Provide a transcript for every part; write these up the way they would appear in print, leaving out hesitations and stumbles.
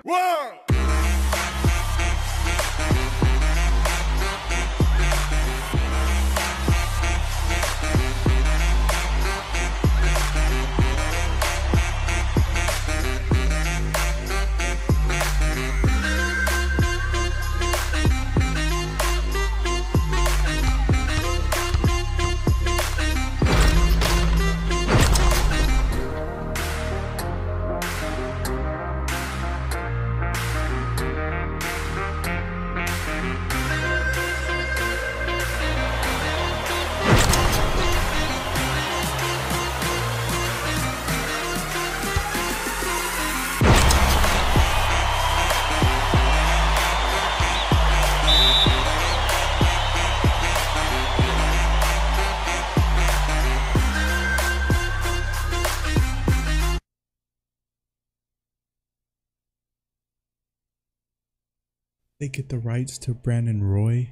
Whoa! They get the rights to Brandon Roy.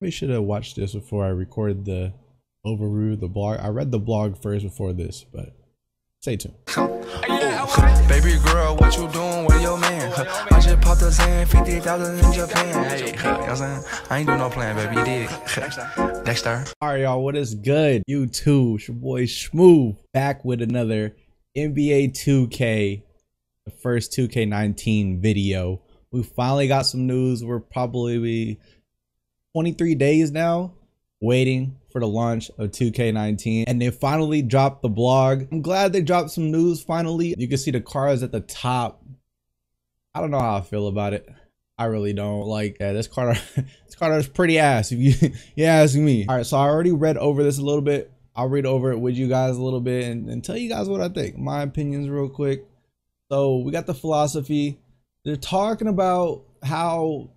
We should have watched this before I recorded the overview, the blog. I read the blog first before this, but stay tuned. Baby girl, what you doing with your man? I just popped a 50,000 in Japan. Hey, you know what I'm saying? I ain't doing no plan, baby. You did it. Dexter. All right, y'all. What is good? YouTube, it's your boy Smoohv back with another NBA 2K, the first 2K19 video. We finally got some news. We're probably 23 days now waiting for the launch of 2K19, and they finally dropped the blog. I'm glad they dropped some news finally. You can see the cards at the top. I don't know how I feel about it. I really don't. Like, yeah, this card is pretty ass if you ask me. All right, so I already read over this a little bit. I'll read over it with you guys a little bit and tell you guys what I think, my opinions real quick. So we got the philosophy. They're talking about how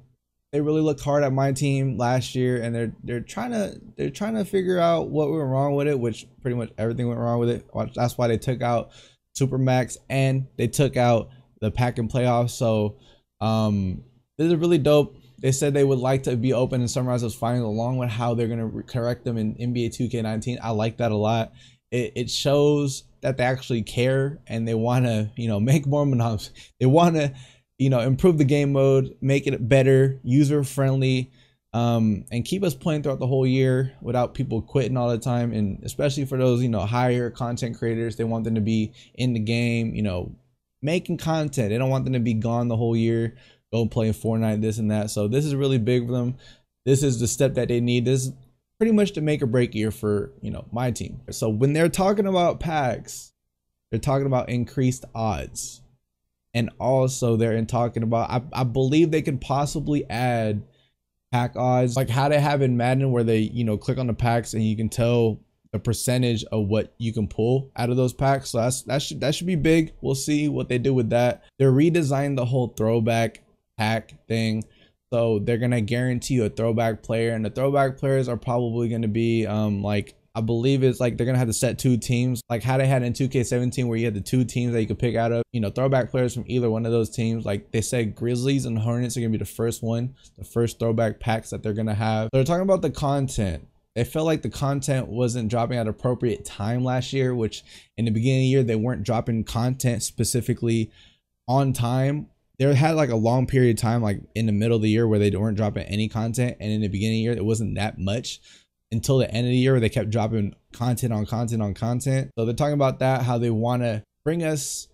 they really looked hard at MyTeam last year, and they're trying to figure out what went wrong with it, which pretty much everything went wrong with it. That's why they took out Supermax and they took out the pack and playoffs. So this is really dope. They said they would like to be open and summarize those findings along with how they're gonna correct them in NBA 2K19. I like that a lot. It shows that they actually care and they want to, you know, make more monops. They want to, you know, improve the game mode, make it better, user friendly, and keep us playing throughout the whole year without people quitting all the time. And especially for those, you know, higher content creators, they want them to be in the game, you know, making content. They don't want them to be gone the whole year, go play Fortnite, this and that. So this is really big for them. This is the step that they need. This is pretty much to make or break year for, you know, MyTeam. So when they're talking about packs, they're talking about increased odds. And also they're talking about, I believe they could possibly add pack odds, like how they have in Madden, where they, you know, click on the packs and you can tell the percentage of what you can pull out of those packs. So that should be big. We'll see what they do with that. They're redesigning the whole throwback pack thing. So they're gonna guarantee you a throwback player, and the throwback players are probably gonna be like, I believe it's like they're gonna have to set 2 teams, like how they had in 2K17, where you had the 2 teams that you could pick out of, you know, throwback players from either one of those teams. Like they said, Grizzlies and Hornets are gonna be the first throwback packs that they're gonna have. They're talking about the content. They felt like the content wasn't dropping at appropriate time last year, which in the beginning of the year they weren't dropping content specifically on time. They had like a long period of time, like in the middle of the year, where they weren't dropping any content, and in the beginning of the year it wasn't that much, until the end of the year where they kept dropping content on content on content. So they're talking about that, how they want to bring us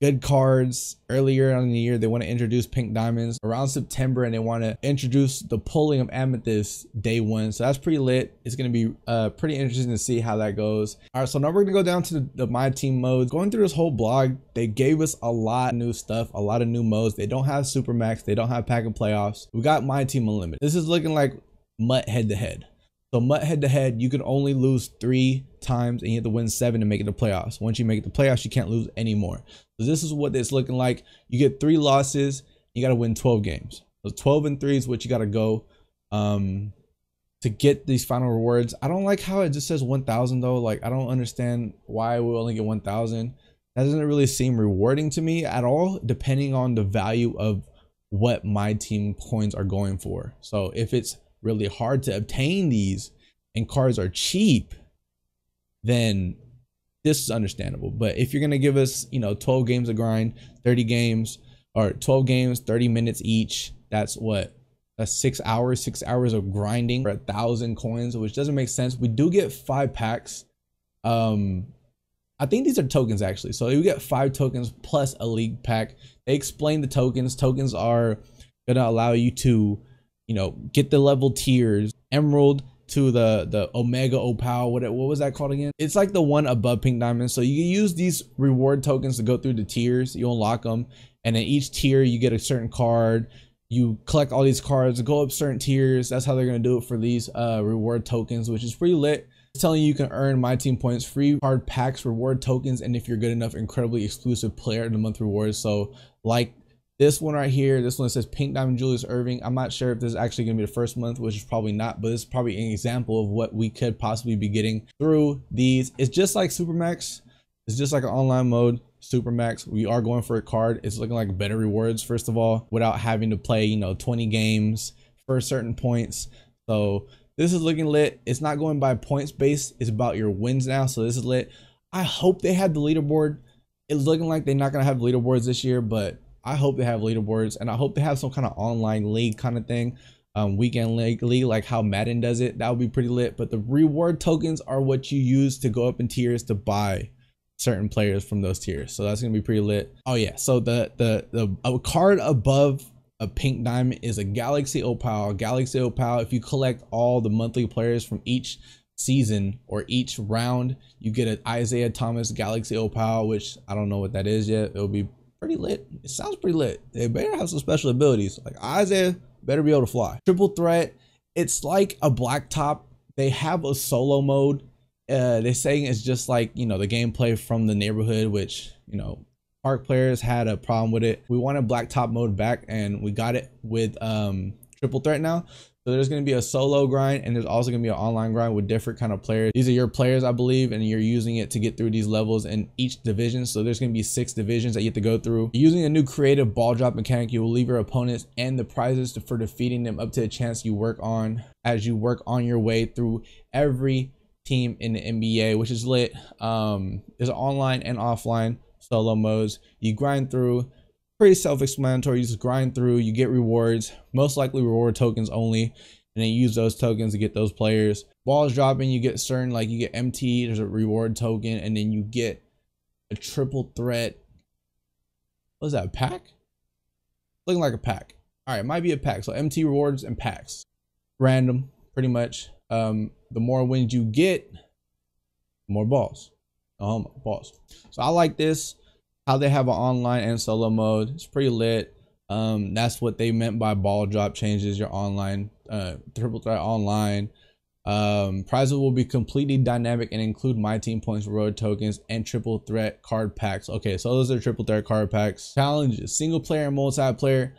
good cards earlier in the year. They want to introduce pink diamonds around September, and they want to introduce the pulling of amethyst day 1. So that's pretty lit. It's going to be pretty interesting to see how that goes. All right, so now we're going to go down to the MyTeam modes. Going through this whole blog, they gave us a lot of new stuff, a lot of new modes. They don't have Supermax, they don't have pack and playoffs. We got MyTeam Unlimited. This is looking like MUT head to head. So MUT head to head, you can only lose 3 times and you have to win 7 to make it to playoffs. Once you make it to playoffs, you can't lose anymore. So this is what it's looking like. You get 3 losses, you got to win 12 games. So 12 and 3 is what you got to go. to get these final rewards. I don't like how it just says 1,000 though. Like, I don't understand why we only get 1,000. That doesn't really seem rewarding to me at all, depending on the value of what my team coins are going for. So if it's really hard to obtain these and cards are cheap, then this is understandable. But if you're gonna give us, you know, 12 games of grind, 30 games, or 12 games, 30 minutes each, that's what? That's 6 hours, 6 hours of grinding for 1,000 coins, which doesn't make sense. We do get 5 packs. I think these are tokens actually. So you get 5 tokens plus a league pack. They explain the tokens. Tokens are gonna allow you to, you know, get the level tiers, emerald to the omega opal. What was that called again? It's like the one above pink diamond. So you can use these reward tokens to go through the tiers. You unlock them, and then each tier you get a certain card. You collect all these cards, go up certain tiers. That's how they're gonna do it for these reward tokens, which is pretty lit. It's telling you can earn my team points, free card packs, reward tokens, and if you're good enough, incredibly exclusive player of the month rewards. So like this one right here, this one says Pink Diamond Julius Irving. I'm not sure if this is actually gonna be the first month, which is probably not, but it's probably an example of what we could possibly be getting through these. It's just like Supermax. It's just like an online mode. Supermax, we are going for a card. It's looking like better rewards, first of all, without having to play, you know, 20 games for certain points. So this is looking lit. It's not going by points based, it's about your wins now. So this is lit. I hope they had the leaderboard. It's looking like they're not gonna have leaderboards this year, but I hope they have leaderboards, and I hope they have some kind of online league kind of thing, weekend league like how Madden does it. That would be pretty lit. But the reward tokens are what you use to go up in tiers to buy certain players from those tiers. So that's gonna be pretty lit. Oh yeah, so the card above a pink diamond is a Galaxy Opal. Galaxy Opal, if you collect all the monthly players from each season or each round, you get an Isaiah Thomas Galaxy Opal, which I don't know what that is yet. It'll be pretty lit. It sounds pretty lit. They better have some special abilities. Like Isaiah better be able to fly. Triple threat, it's like a black top. They have a solo mode. They're saying it's just like, you know, the gameplay from the neighborhood, which, you know, park players had a problem with it. We wanted black top mode back, and we got it with triple threat now. So there's going to be a solo grind, and there's also going to be an online grind with different kind of players. These are your players, I believe, and you're using it to get through these levels in each division. So there's going to be 6 divisions that you have to go through. Using a new creative ball drop mechanic, you will leave your opponents and the prizes for defeating them up to a chance you work on as you work on your way through every team in the NBA, which is lit. There's online and offline solo modes. You grind through. Pretty self-explanatory. You just grind through, you get rewards, most likely reward tokens only, and then use those tokens to get those players. Balls dropping, you get certain, like you get MT, there's a reward token, and then you get a triple threat. What is that, a pack? Looking like a pack. All right, it might be a pack. So MT rewards and packs, random, pretty much. The more wins you get, the more balls. Balls. So I like this. How they have an online and solo mode. It's pretty lit. That's what they meant by ball drop changes. Your online, triple threat online. Prizes will be completely dynamic and include my team points, reward tokens, and triple threat card packs. Okay, so those are triple threat card packs. Challenges, single player and multiplayer.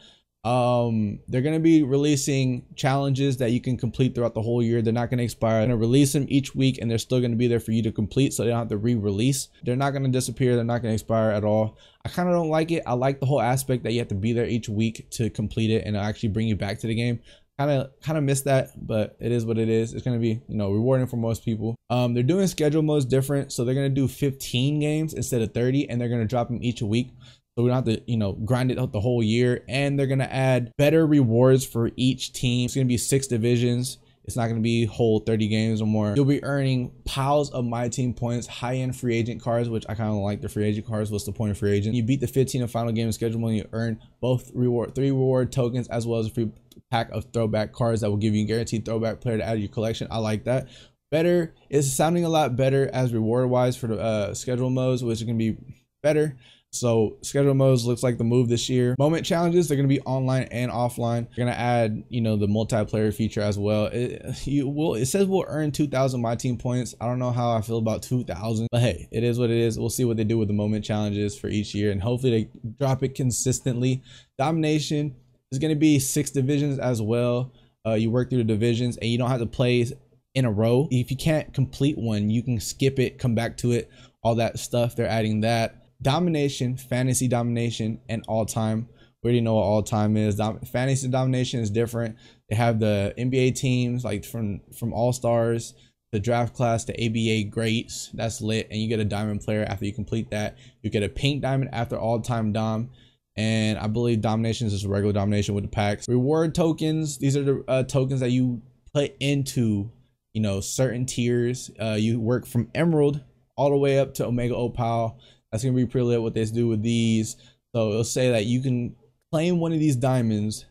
They're gonna be releasing challenges that you can complete throughout the whole year. They're not gonna expire. They're gonna release them each week, and they're still gonna be there for you to complete, so they don't have to re-release. They're not gonna disappear. They're not gonna expire at all. I kind of don't like it. I like the whole aspect that you have to be there each week to complete it and actually bring you back to the game. Kind of miss that, but it is what it is. It's gonna be, you know, rewarding for most people. They're doing schedule modes different, so they're gonna do 15 games instead of 30, and they're gonna drop them each week. So we don't have to, you know, grind it out the whole year. And they're going to add better rewards for each team. It's going to be 6 divisions. It's not going to be whole 30 games or more. You'll be earning piles of my team points, high-end free agent cards, which I kind of like the free agent cards. What's the point of free agent? You beat the 15 and final game schedule when you earn both 3 reward tokens, as well as a free pack of throwback cards that will give you a guaranteed throwback player to add to your collection. I like that. Better. It's sounding a lot better as reward-wise for the schedule modes, which is going to be better. So schedule modes looks like the move this year. Moment challenges, they're going to be online and offline. They're going to add, you know, the multiplayer feature as well. It says we'll earn 2,000 my team points. I don't know how I feel about 2,000, but hey, it is what it is. We'll see what they do with the moment challenges for each year, and hopefully they drop it consistently. Domination is going to be 6 divisions as well. You work through the divisions, and you don't have to play in a row. If you can't complete one, you can skip it, come back to it, all that stuff. They're adding that. Domination, fantasy domination, and all time. We already know what all time is. Fantasy domination is different. They have the NBA teams, like from all stars, the draft class, the ABA greats. That's lit. And you get a diamond player after you complete that. You get a pink diamond after all time dom. And I believe domination is just regular domination with the packs. Reward tokens. These are the tokens that you put into, you know, certain tiers. You work from emerald all the way up to omega opal. That's gonna be pretty lit what they do with these. So it'll say that you can claim one of these diamonds.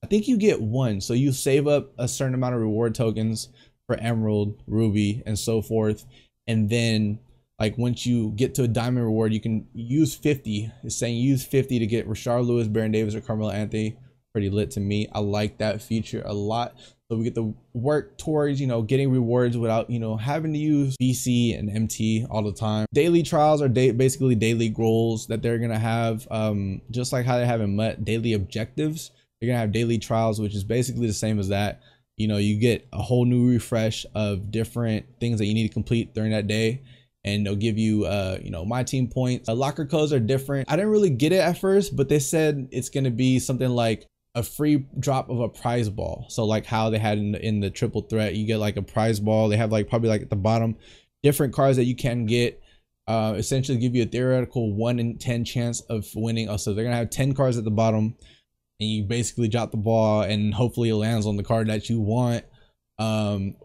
I think you get one, so you save up a certain amount of reward tokens for emerald, ruby, and so forth. And then like once you get to a diamond reward, you can use 50. It's saying use 50 to get Rashard Lewis, Baron Davis, or Carmelo Anthony. Pretty lit to me. I like that feature a lot. So we get to work towards, you know, getting rewards without, you know, having to use BC and MT all the time. Daily trials are basically daily goals that they're gonna have, just like how they have in Mutt. Daily objectives. They're gonna have daily trials, which is basically the same as that. You know, you get a whole new refresh of different things that you need to complete during that day, and they'll give you you know, my team points. Locker codes are different. I didn't really get it at first, but they said it's gonna be something like a free drop of a prize ball. So like how they had in the triple threat, you get like a prize ball. They have like probably like at the bottom different cards that you can get, essentially give you a theoretical 1 in 10 chance of winning. So they're gonna have 10 cards at the bottom, and you basically drop the ball and hopefully it lands on the card that you want.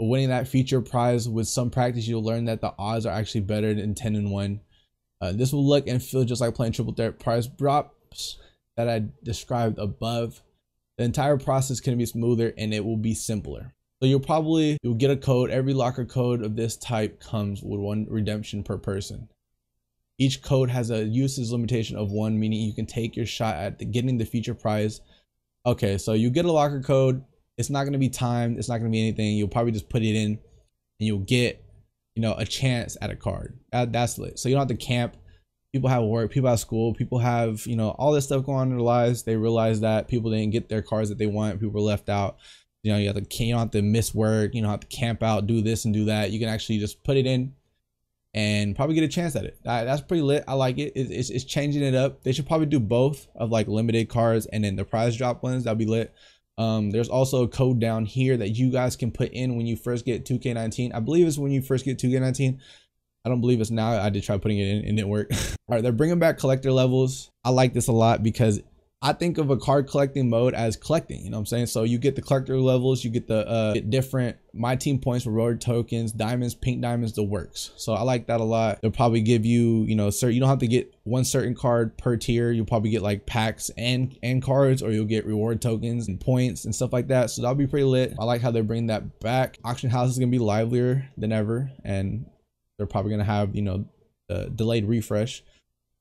Winning that feature prize, with some practice you'll learn that the odds are actually better than 10 and 1. This will look and feel just like playing triple threat. Prize drops that I described above. The entire process can be smoother and it will be simpler. So you'll get a code. Every locker code of this type comes with 1 redemption per person. Each code has a usage limitation of 1, meaning you can take your shot at getting the feature prize. Okay, so you get a locker code. It's not going to be timed. It's not going to be anything. You'll probably just put it in and you'll get, you know, a chance at a card. That's lit. So you don't have to camp. People have work, people have school, people have, you know, all this stuff going on in their lives. They realize that people didn't get their cards that they want. People were left out. You know, you don't have to miss work. You don't have to camp out, do this and do that. You can actually just put it in and probably get a chance at it. That's pretty lit. I like it. It's changing it up. They should probably do both of like limited cards and then the prize drop ones. That'll be lit. There's also a code down here that you guys can put in when you first get 2K19. I believe it's when you first get 2K19. I don't believe it's now. I did try putting it in and it didn't work. All right, they're bringing back collector levels. I like this a lot because I think of a card collecting mode as collecting, you know what I'm saying? So you get the collector levels, you get the different my team points, reward tokens, diamonds, pink diamonds, the works. So I like that a lot. They'll probably give you, you know, you don't have to get one certain card per tier. You'll probably get like packs and cards, or you'll get reward tokens and points and stuff like that. So that'll be pretty lit. I like how they're bringing that back. Auction house is gonna be livelier than ever, and they're probably gonna have, you know, the delayed refresh.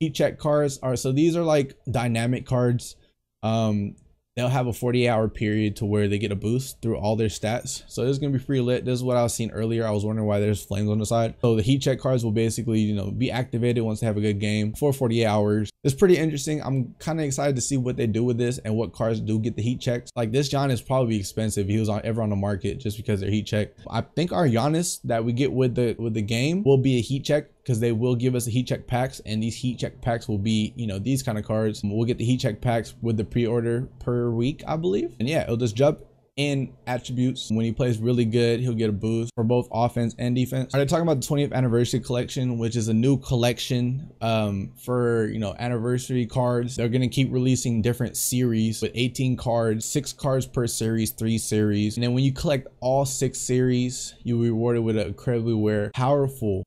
Heat check cards are, so these are like dynamic cards. They'll have a 48-hour period to where they get a boost through all their stats. So this is gonna be pretty lit. This is what I was seeing earlier. I was wondering why there's flames on the side. So the heat check cards will basically, you know, be activated once they have a good game for 48 hours. It's pretty interesting. I'm kind of excited to see what they do with this and what cards do get the heat checks. Like this John is probably expensive. He was ever on the market just because they're heat check. I think our Giannis that we get with the game will be a heat check, because they will give us the heat check packs, and these heat check packs will be, you know, these kind of cards. We'll get the heat check packs with the pre-order per week, I believe. And yeah, it'll just jump in attributes. When he plays really good, he'll get a boost for both offense and defense. They're talking about the 20th anniversary collection, which is a new collection for, you know, anniversary cards. They're gonna keep releasing different series with 18 cards, 6 cards per series, 3 series. And then when you collect all 6 series, you'll be rewarded with an incredibly rare powerful.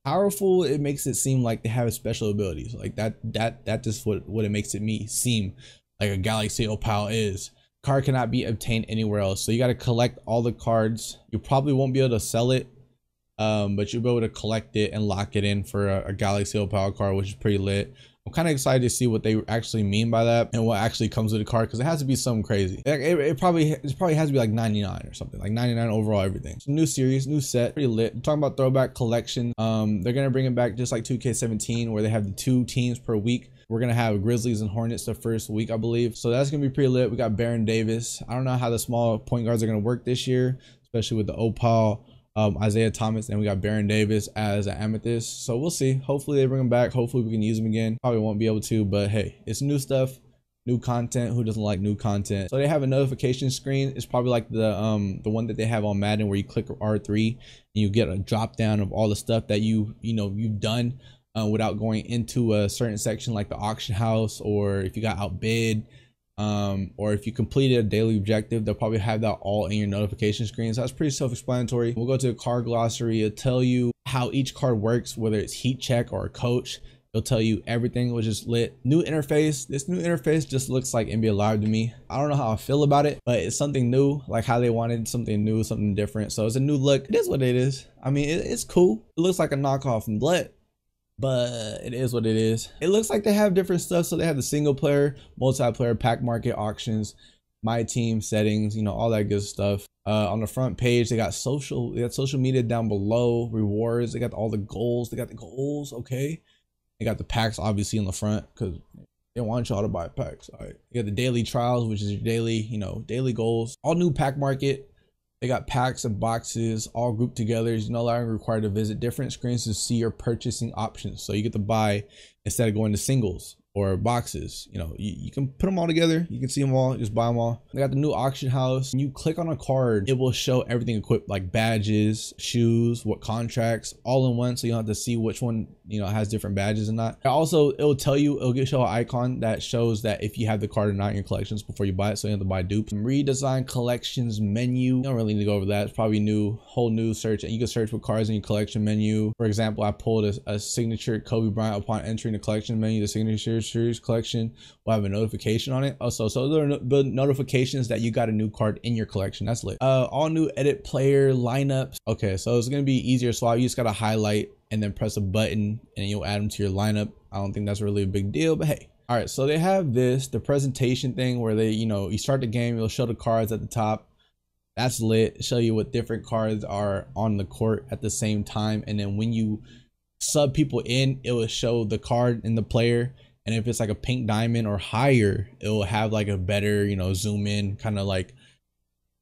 It makes it seem like they have special abilities. Like that just what it makes it seem like a Galaxy Opal is. Card cannot be obtained anywhere else, so you got to collect all the cards. You probably won't be able to sell it, but you'll be able to collect it and lock it in for a Galaxy Opal card, which is pretty lit. I'm kind of excited to see what they actually mean by that and what actually comes with the card, because it has to be something crazy. It probably has to be like 99 or something, like 99 overall everything. So new series, new set, pretty lit. I'm talking about throwback collection. They're gonna bring it back just like 2K17, where they have the 2 teams per week. We're gonna have Grizzlies and Hornets the first week, I believe. So that's gonna be pretty lit. We got Baron Davis. I don't know how the small point guards are gonna work this year, especially with the Opal, Isaiah Thomas, and we got Baron Davis as an amethyst. So we'll see. Hopefully they bring him back. Hopefully we can use him again. Probably won't be able to, but hey, it's new stuff, new content. Who doesn't like new content? So they have a notification screen. It's probably like the one that they have on Madden, where you click R3 and you get a drop down of all the stuff that you've done without going into a certain section, like the auction house, or if you got outbid, or if you completed a daily objective. They'll probably have that all in your notification screen. So that's pretty self-explanatory. We'll go to the card glossary. It'll tell you how each card works, whether it's heat check or a coach. It'll tell you everything, which is lit. New interface. This new interface just looks like NBA Live to me. I don't know how I feel about it, but it's something new, like how they wanted something new, something different. So it's a new look. It is what it is. I mean, it's cool. It looks like a knockoff from Blood, but it is what it is. It looks like they have different stuff. So they have the single player, multiplayer, pack market, auctions, my team settings, you know, all that good stuff. On the front page, they got social media down below, rewards. They got all the goals. They got the goals. Okay. They got the packs obviously on the front because they want y'all to buy packs. All right. You got the daily trials, which is your daily, daily goals. All new pack market. They got packs and boxes all grouped together. You're no longer required to visit different screens to see your purchasing options. So you get to buy instead of going to singles or boxes. You can put them all together. You can see them all, just buy them all. They got the new auction house. When you click on a card, it will show everything equipped, like badges, shoes, what contracts, all in one. So you don't have to see which one, has different badges and not. Also, it will tell you, it'll show an icon that shows that if you have the card or not in your collections before you buy it. So you have to buy dupes. Redesign collections menu. You don't really need to go over that. It's probably whole new search, and you can search for cards in your collection menu. For example, I pulled a signature Kobe Bryant upon entering the collection menu. The signature series collection will have a notification on it. Also, so there are notifications that you got a new card in your collection. That's lit. All new edit player lineups. Okay, so it's gonna be easier swap. You just gotta highlight and then press a button and you'll add them to your lineup. I don't think that's really a big deal, but hey. All right, so they have the presentation thing where they, you start the game, it'll show the cards at the top. That's lit. Show you what different cards are on the court at the same time, and then when you sub people in, it will show the card and the player. And if it's like a pink diamond or higher, it will have like a better, zoom in kind of like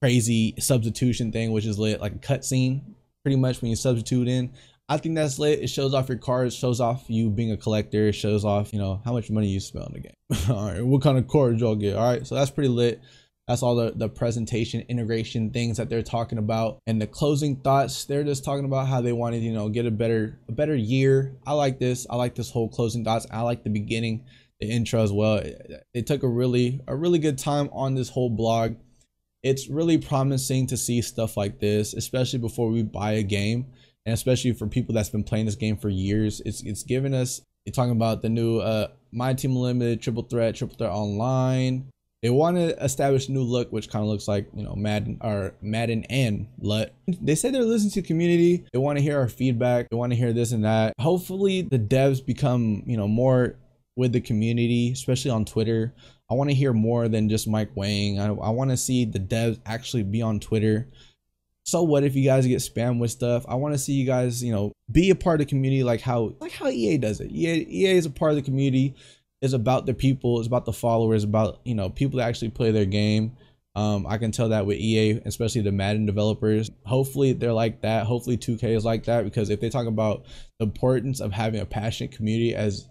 crazy substitution thing, which is lit, like a cutscene pretty much when you substitute in. I think that's lit. It shows off your cards, shows off you being a collector, shows off, how much money you spend on the game. All right, what kind of cards y'all get? All right, so that's pretty lit. That's all the presentation integration things that they're talking about. And the closing thoughts, they're just talking about how they wanted, get a better year. I like this. I like this whole closing thoughts. I like the beginning, the intro as well. They took a really good time on this whole blog. It's really promising to see stuff like this, especially before we buy a game, and especially for people that's been playing this game for years. It's giving us, you're talking about the new My Team Unlimited, Triple Threat Online. They want to establish a new look, which kind of looks like, Madden and LUT. They say they're listening to the community. They want to hear our feedback. They want to hear this and that. Hopefully the devs become, more with the community, especially on Twitter. I want to hear more than just Mike Wang. I want to see the devs actually be on Twitter. So what if you guys get spammed with stuff? I want to see you guys, be a part of the community, like how EA does it. EA is a part of the community. It's about the people, it's about the followers, about people that actually play their game. I can tell that with EA, especially the Madden developers. Hopefully they're like that. Hopefully 2K is like that, because if they talk about the importance of having a passionate community as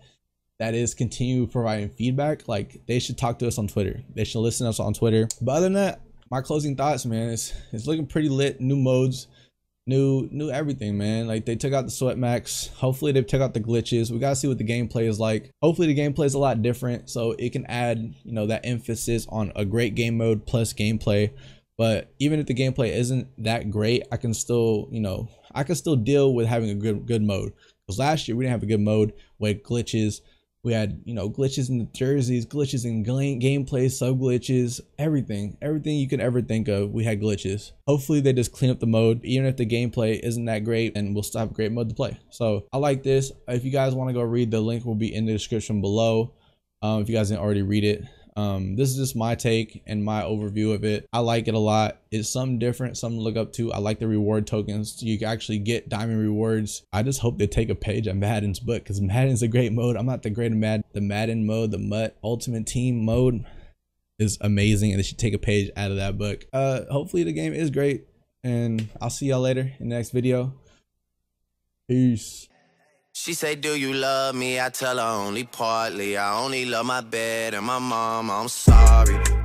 that is continue providing feedback, like they should talk to us on Twitter. They should listen to us on Twitter. But other than that, my closing thoughts, man, it's looking pretty lit. New modes, new everything, man. Like they took out the sweat max. Hopefully they took out the glitches. We gotta see what the gameplay is like. Hopefully the gameplay is a lot different, so it can add that emphasis on a great game mode plus gameplay. But even if the gameplay isn't that great, I can still deal with having a good mode, because last year we didn't have a good mode with glitches. We had, glitches in the jerseys, glitches in gameplay, sub glitches, everything you could ever think of. We had glitches. Hopefully they just clean up the mode, even if the gameplay isn't that great, and we'll still have a great mode to play. So I like this. If you guys want to go read, the link will be in the description below. If you guys didn't already read it, This is just my take and my overview of it. I like it a lot. It's something different, something to look up to. I like the reward tokens. You can actually get diamond rewards. I just hope they take a page at Madden's book, because Madden's a great mode. I'm not the great at Madden. The Madden mode, the Mutt Ultimate Team mode is amazing, and they should take a page out of that book. Hopefully the game is great, and I'll see y'all later in the next video. Peace. She say, do you love me? I tell her only partly. I only love my bed and my mom. I'm sorry.